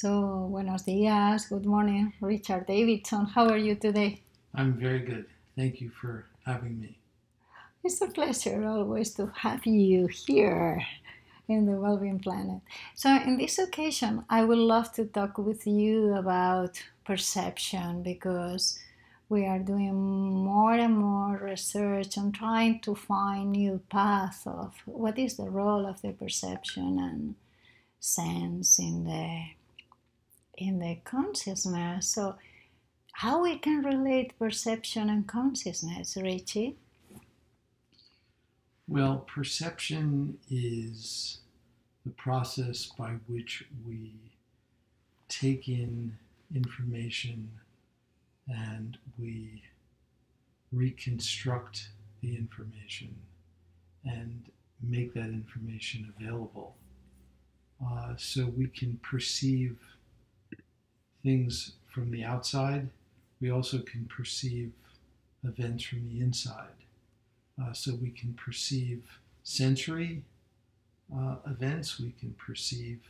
So, buenos días, good morning, Richard Davidson. How are you today? I'm very good. Thank you for having me. It's a pleasure always to have you here in the Wellbeing Planet. So, in this occasion, I would love to talk with you about perception because we are doing more and more research and trying to find new paths of what is the role of the perception and sense in the consciousness. So, how we can relate perception and consciousness, Richie? Well, perception is the process by which we take in information and we reconstruct the information and make that information available. So we can perceive things from the outside. We also can perceive events from the inside. So we can perceive sensory events. We can perceive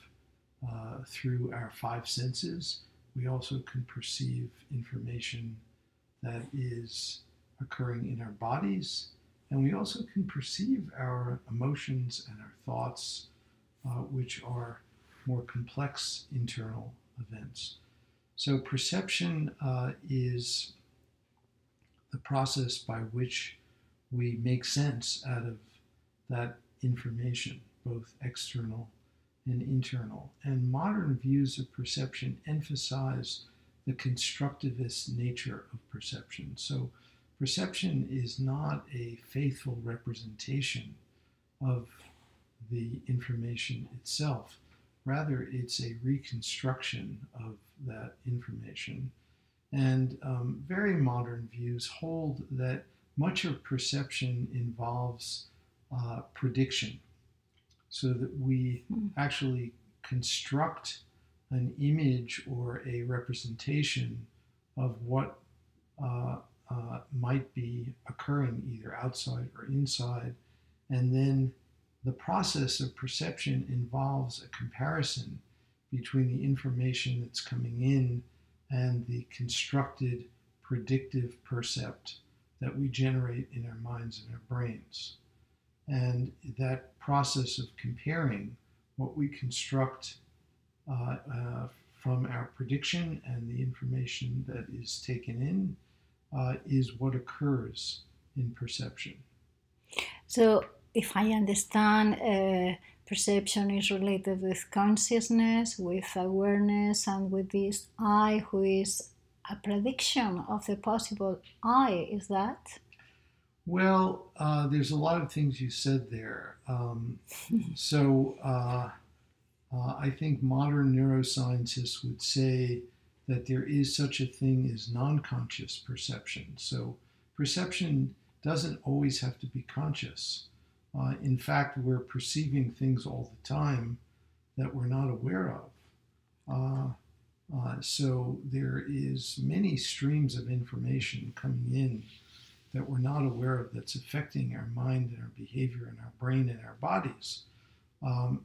through our five senses. We also can perceive information that is occurring in our bodies. And we also can perceive our emotions and our thoughts, which are more complex internal events. So perception is the process by which we make sense out of that information, both external and internal. And modern views of perception emphasize the constructivist nature of perception. So perception is not a faithful representation of the information itself. Rather, it's a reconstruction of that information. And very modern views hold that much of perception involves prediction, so that we actually construct an image or a representation of what might be occurring either outside or inside, and then the process of perception involves a comparison between the information that's coming in and the constructed predictive percept that we generate in our minds and our brains. And that process of comparing what we construct from our prediction and the information that is taken in is what occurs in perception. So, if I understand, perception is related with consciousness, with awareness, and with this I, who is a prediction of the possible I. Is that? Well, there's a lot of things you said there. I think modern neuroscientists would say that there is such a thing as non-conscious perception. So perception doesn't always have to be conscious. In fact, we're perceiving things all the time that we're not aware of. So there is many streams of information coming in that we're not aware of that's affecting our mind and our behavior and our brain and our bodies.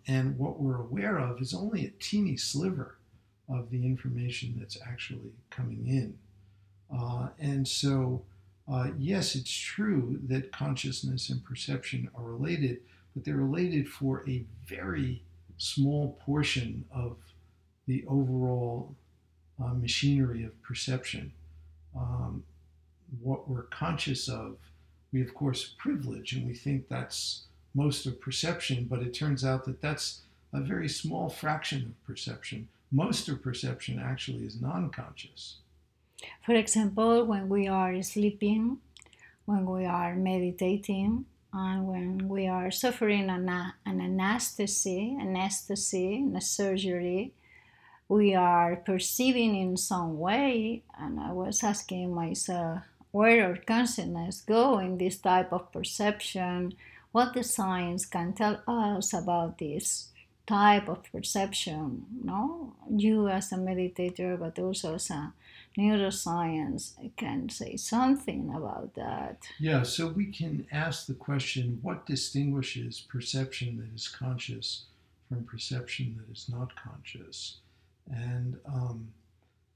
And what we're aware of is only a teeny sliver of the information that's actually coming in. Yes, it's true that consciousness and perception are related, but they're related for a very small portion of the overall machinery of perception. What we're conscious of, we of course privilege, and we think that's most of perception, but it turns out that that's a very small fraction of perception. Most of perception actually is non-conscious. For example, when we are sleeping, when we are meditating, and when we are suffering an anesthesia, a surgery, we are perceiving in some way, and I was asking myself, where our consciousness go in this type of perception? What the science can tell us about this type of perception? No, you as a meditator, but also as a neuroscience, can say something about that. Yeah, so we can ask the question, what distinguishes perception that is conscious from perception that is not conscious? And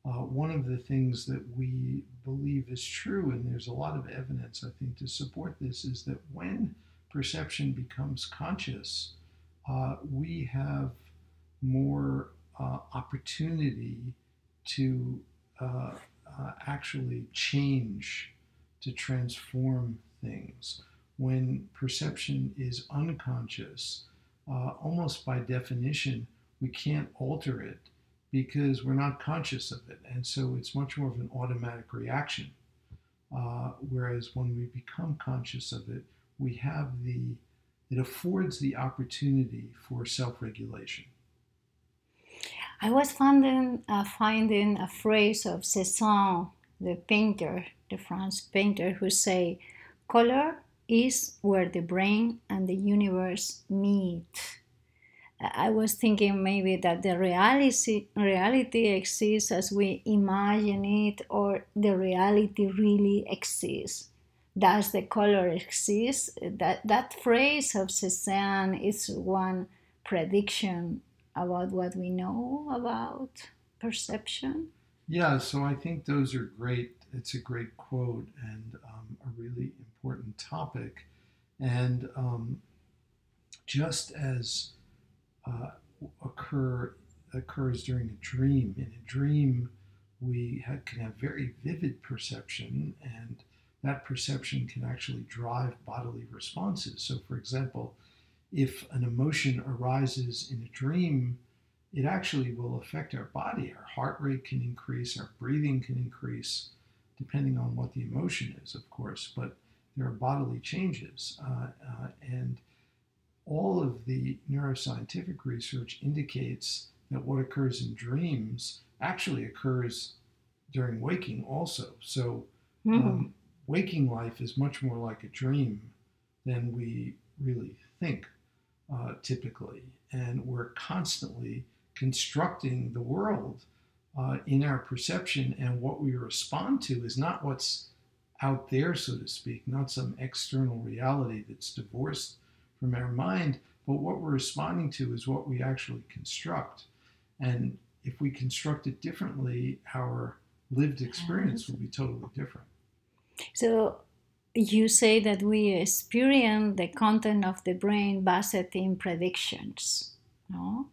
one of the things that we believe is true, and there's a lot of evidence, I think, to support this, is that when perception becomes conscious, we have more opportunity to actually change, to transform things. When perception is unconscious, almost by definition, we can't alter it because we're not conscious of it. And so it's much more of an automatic reaction. Whereas when we become conscious of it, we have it affords the opportunity for self-regulation. I was finding a phrase of Cézanne, the painter, the French painter, who say, "Color is where the brain and the universe meet." I was thinking maybe that the reality exists as we imagine it, or the reality really exists. Does the color exist? That phrase of Cézanne is one prediction about what we know about perception. Yeah, so I think those are great. It's a great quote and a really important topic. And just as occurs during a dream, in a dream we can have very vivid perception, and that perception can actually drive bodily responses. So, for example, if an emotion arises in a dream, it actually will affect our body. Our heart rate can increase, our breathing can increase, depending on what the emotion is, of course, but there are bodily changes. And all of the neuroscientific research indicates that what occurs in dreams actually occurs during waking also. So waking life is much more like a dream than we really think typically. And we're constantly constructing the world in our perception, and what we respond to is not what's out there, so to speak, not some external reality that's divorced from our mind, but what we're responding to is what we actually construct. And if we construct it differently, our lived experience will be totally different. So you say that we experience the content of the brain based in predictions, no?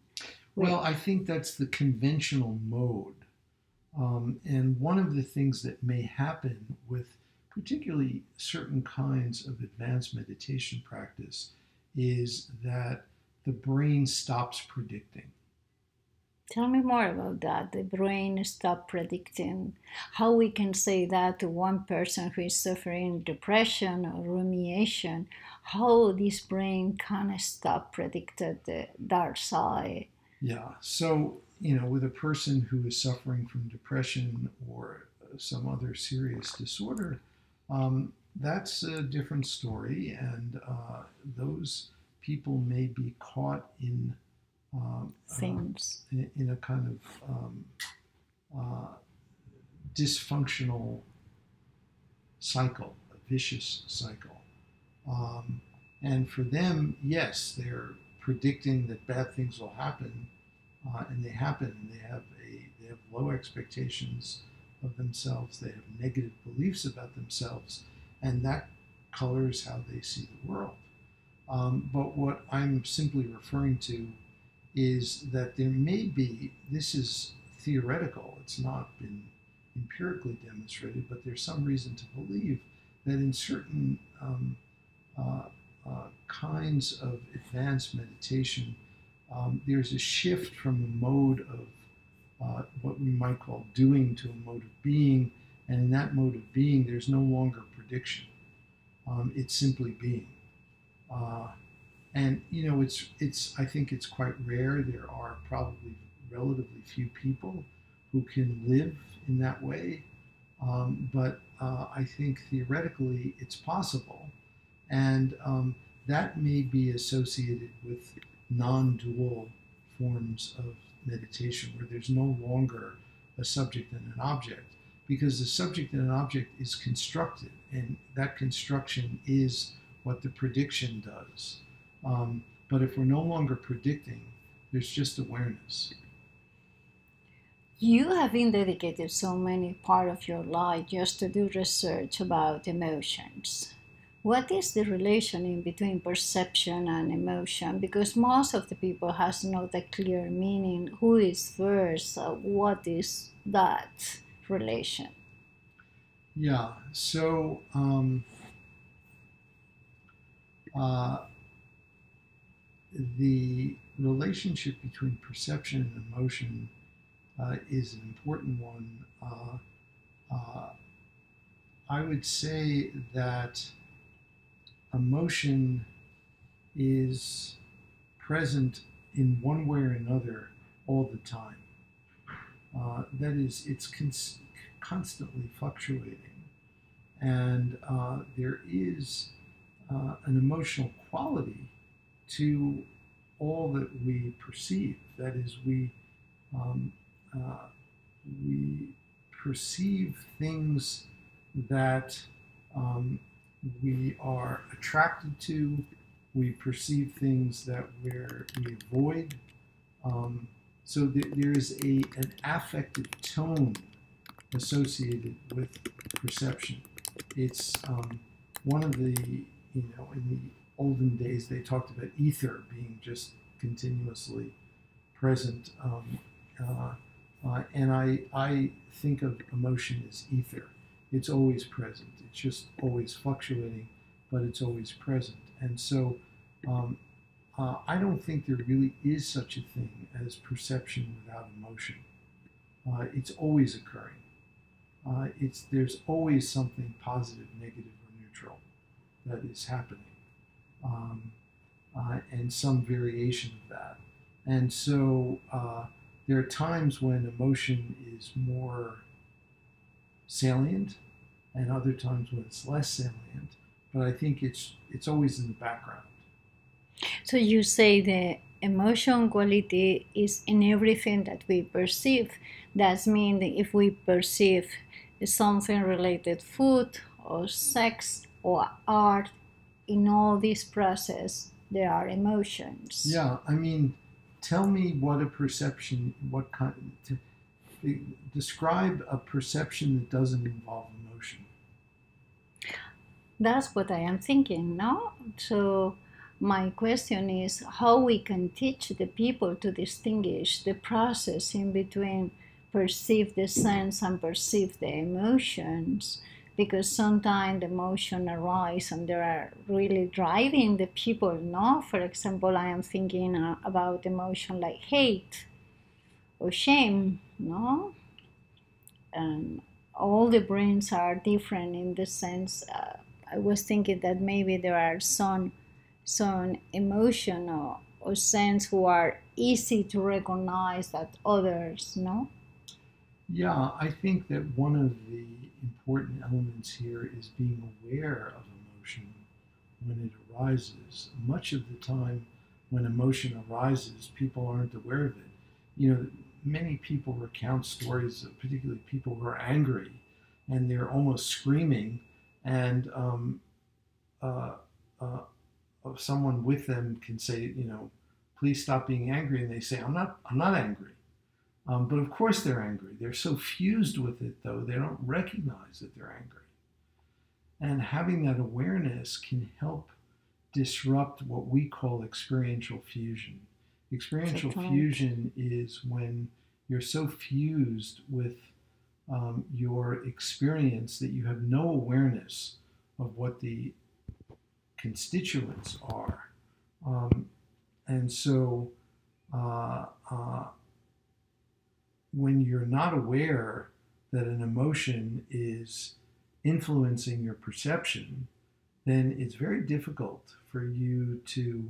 Well, I think that's the conventional mode. And one of the things that may happen with particularly certain kinds of advanced meditation practice is that the brain stops predicting. Tell me more about that. The brain stops predicting. How we can say that to one person who is suffering depression or rumination, how this brain can stop predicting the dark side. Yeah. So, with a person who is suffering from depression or some other serious disorder, that's a different story, and those people may be caught in in a kind of dysfunctional cycle, a vicious cycle. And for them, yes, they're predicting that bad things will happen, and they happen, and they have low expectations of themselves. They have negative beliefs about themselves, and that colors how they see the world. But what I'm simply referring to is that there may be, this is theoretical, it's not been empirically demonstrated, but there's some reason to believe that in certain kinds of advanced meditation, there's a shift from a mode of what we might call doing to a mode of being, and in that mode of being, there's no longer prediction. It's simply being. And it's I think it's quite rare. There are probably relatively few people who can live in that way. But I think theoretically it's possible. And that may be associated with non-dual forms of meditation, where there's no longer a subject and an object, because the subject and an object is constructed, and that construction is what the prediction does. But if we're no longer predicting, there's just awareness. You have been dedicated so many part of your life just to do research about emotions. What is the relation in between perception and emotion? Because most of the people has not a clear meaning. Who is first? What is that relation? Yeah. So the relationship between perception and emotion is an important one. I would say that emotion is present in one way or another all the time. That is, it's constantly fluctuating, and there is an emotional quality to all that we perceive. That is, um, we perceive things that we are attracted to. We perceive things that we avoid. So there is an affective tone associated with perception. It's one of the, in the olden days, they talked about ether being just continuously present. And I think of emotion as ether. It's always present. It's just always fluctuating, but it's always present. And so I don't think there really is such a thing as perception without emotion. It's always occurring. There's always something positive, negative, or neutral that is happening, and some variation of that. And so there are times when emotion is more salient, and other times when it's less salient. But I think it's always in the background. So you say the emotion quality is in everything that we perceive. That means if we perceive something related to food or sex or art, in all this process there are emotions. Yeah, I mean, tell me what a perception, describe a perception that doesn't involve emotion. That's what I am thinking, no? So my question is how we can teach the people to distinguish the process in between perceive the sense and perceive the emotions, because sometimes the emotion arise and they are really driving the people, no? For example, I am thinking about emotion like hate or shame, no? And all the brains are different in the sense. I was thinking that maybe there are some emotion or sense who are easy to recognize that others, no? Yeah, I think that one of the important elements here is being aware of emotion when it arises. Much of the time, when emotion arises, people aren't aware of it. Many people recount stories of particularly people who are angry and they're almost screaming, and uh, uh, someone with them can say, please stop being angry, and they say, I'm not angry. But of course they're angry. They're so fused with it, though, they don't recognize that they're angry. And having that awareness can help disrupt what we call experiential fusion. Experiential fusion is when you're so fused with your experience that you have no awareness of what the constituents are. And so when you're not aware that an emotion is influencing your perception, then it's very difficult for you to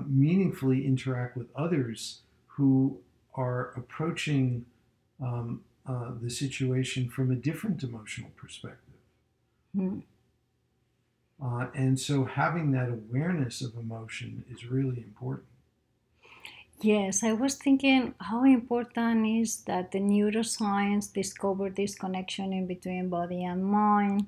meaningfully interact with others who are approaching the situation from a different emotional perspective. Mm. And so having that awareness of emotion is really important. Yes, I was thinking how important is that the neuroscience discovered this connection in between body and mind,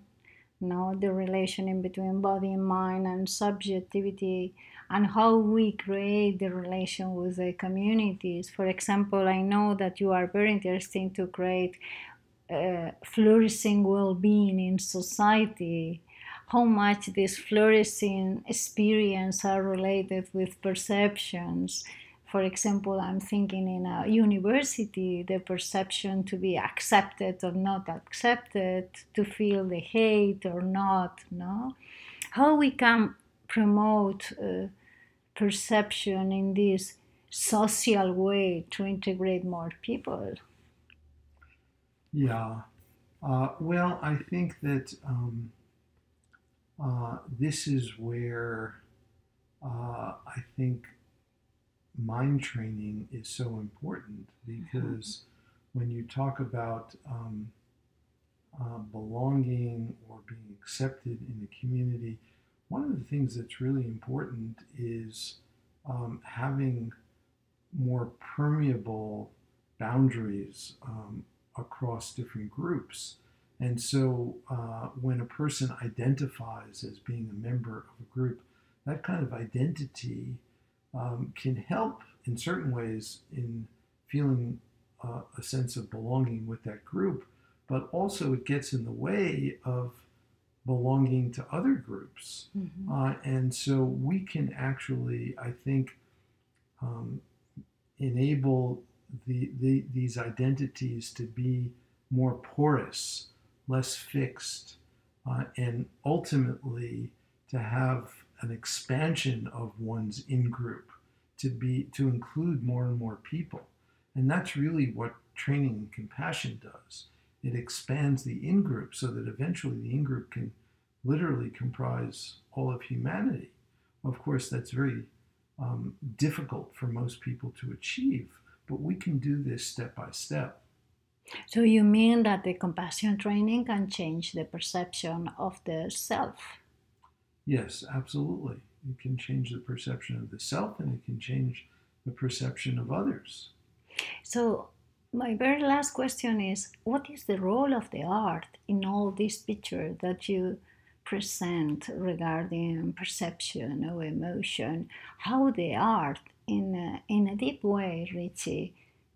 the relation in between body and mind and subjectivity and how we create the relation with the communities. For example, I know that you are very interested to create flourishing well-being in society. How much this flourishing experience are related with perceptions. For example, I'm thinking in a university, the perception to be accepted or not accepted, to feel the hate or not, no? How we can promote perception in this social way to integrate more people? Yeah. Well, I think that this is where I think mind training is so important, because when you talk about belonging or being accepted in the community, one of the things that's really important is having more permeable boundaries across different groups. And so when a person identifies as being a member of a group, that kind of identity can help in certain ways in feeling a sense of belonging with that group, but also it gets in the way of belonging to other groups. And so we can actually, I think, enable these identities to be more porous, less fixed, and ultimately to have an expansion of one's in-group, to include more and more people. And that's really what training in compassion does. It expands the in-group so that eventually the in-group can literally comprise all of humanity. Of course, that's very difficult for most people to achieve, but we can do this step by step. So you mean that the compassion training can change the perception of the self? Yes, absolutely. It can change the perception of the self, and it can change the perception of others. So my very last question is, what is the role of the art in all this picture that you present regarding perception or emotion? How the art, in a deep way, Richie,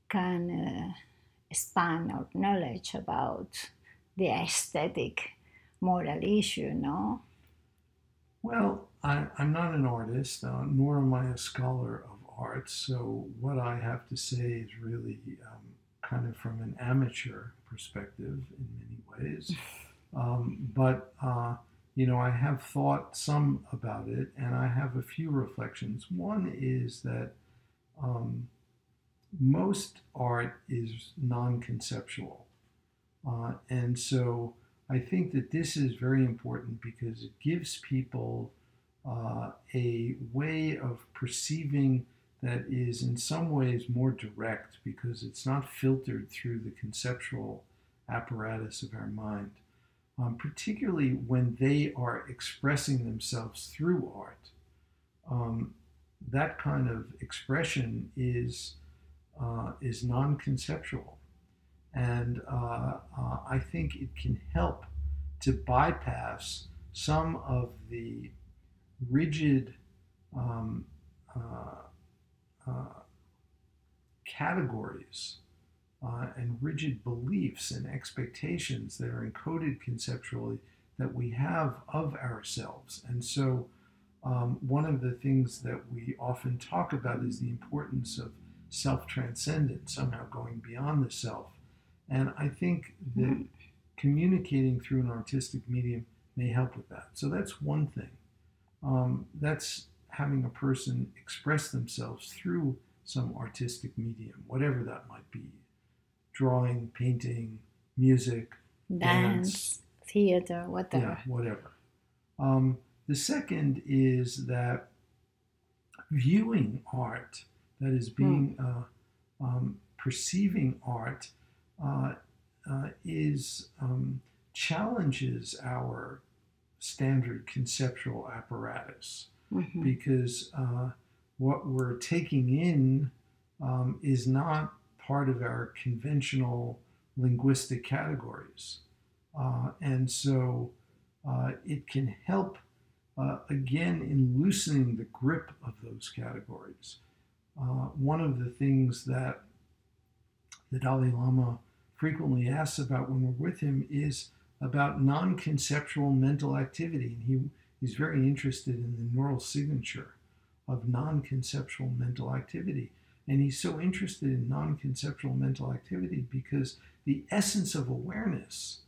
can expand our knowledge about the aesthetic moral issue, no? Well, I'm not an artist, nor am I a scholar of art, so what I have to say is really kind of from an amateur perspective in many ways. But I have thought some about it, and I have a few reflections. One is that most art is non-conceptual. And so I think that this is very important because it gives people a way of perceiving that is in some ways more direct, because it's not filtered through the conceptual apparatus of our mind, particularly when they are expressing themselves through art. That kind of expression is non-conceptual. And I think it can help to bypass some of the rigid categories and rigid beliefs and expectations that are encoded conceptually that we have of ourselves. And so one of the things that we often talk about is the importance of self-transcendence, somehow going beyond the self. And I think that communicating through an artistic medium may help with that. So that's one thing. That's having a person express themselves through some artistic medium, whatever that might be. Drawing, painting, music, dance, theater, whatever. Yeah, whatever. The second is that viewing art, that is being perceiving art, challenges our standard conceptual apparatus, because what we're taking in is not part of our conventional linguistic categories. And so it can help again, in loosening the grip of those categories. One of the things that the Dalai Lama frequently asks about when we're with him is about non-conceptual mental activity. And he's very interested in the neural signature of non-conceptual mental activity. And he's so interested in non-conceptual mental activity because the essence of awareness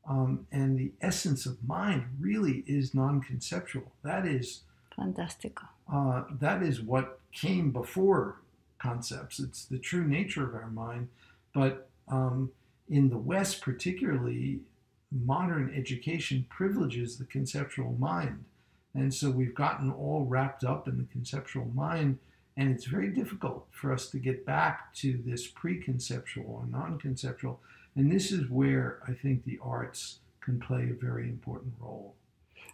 and the essence of mind really is non-conceptual. That is Fantastico. That is what came before concepts. It's the true nature of our mind. But in the West, particularly, modern education privileges the conceptual mind. And so we've gotten all wrapped up in the conceptual mind, and it's very difficult for us to get back to this pre-conceptual or non-conceptual. And this is where I think the arts can play a very important role.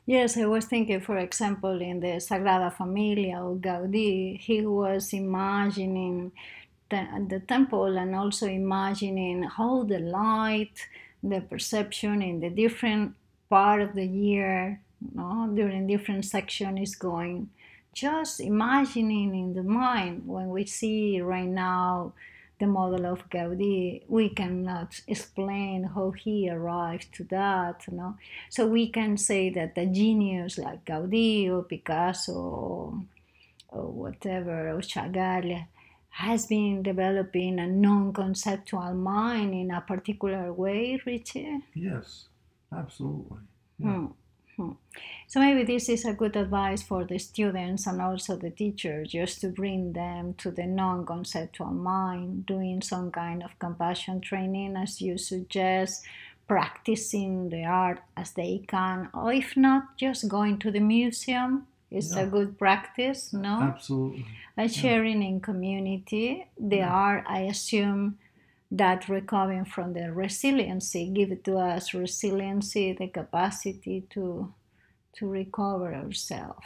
Yes, I was thinking, for example, in the Sagrada Familia of Gaudí, he was imagining the temple and also imagining how the light, the perception in the different part of the year, during different section is going. Just imagining in the mind. When we see right now the model of Gaudí, we cannot explain how he arrived to that. So we can say that the genius like Gaudí or Picasso or whatever, or Chagall, has been developing a non-conceptual mind in a particular way, Richie? Yes, absolutely. Yeah. So maybe this is a good advice for the students and also the teachers, just to bring them to the non-conceptual mind, doing some kind of compassion training, as you suggest, practicing the art as they can, or if not, just going to the museum. It's a good practice, no? Absolutely. And sharing in community. The art, I assume, that recovering from the resiliency, give it to us resiliency, the capacity to recover ourselves.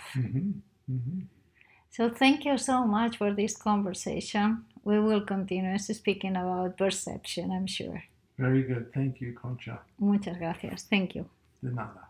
So thank you so much for this conversation. We will continue speaking about perception, I'm sure. Very good. Thank you, Koncha. Muchas gracias. Thank you. De nada.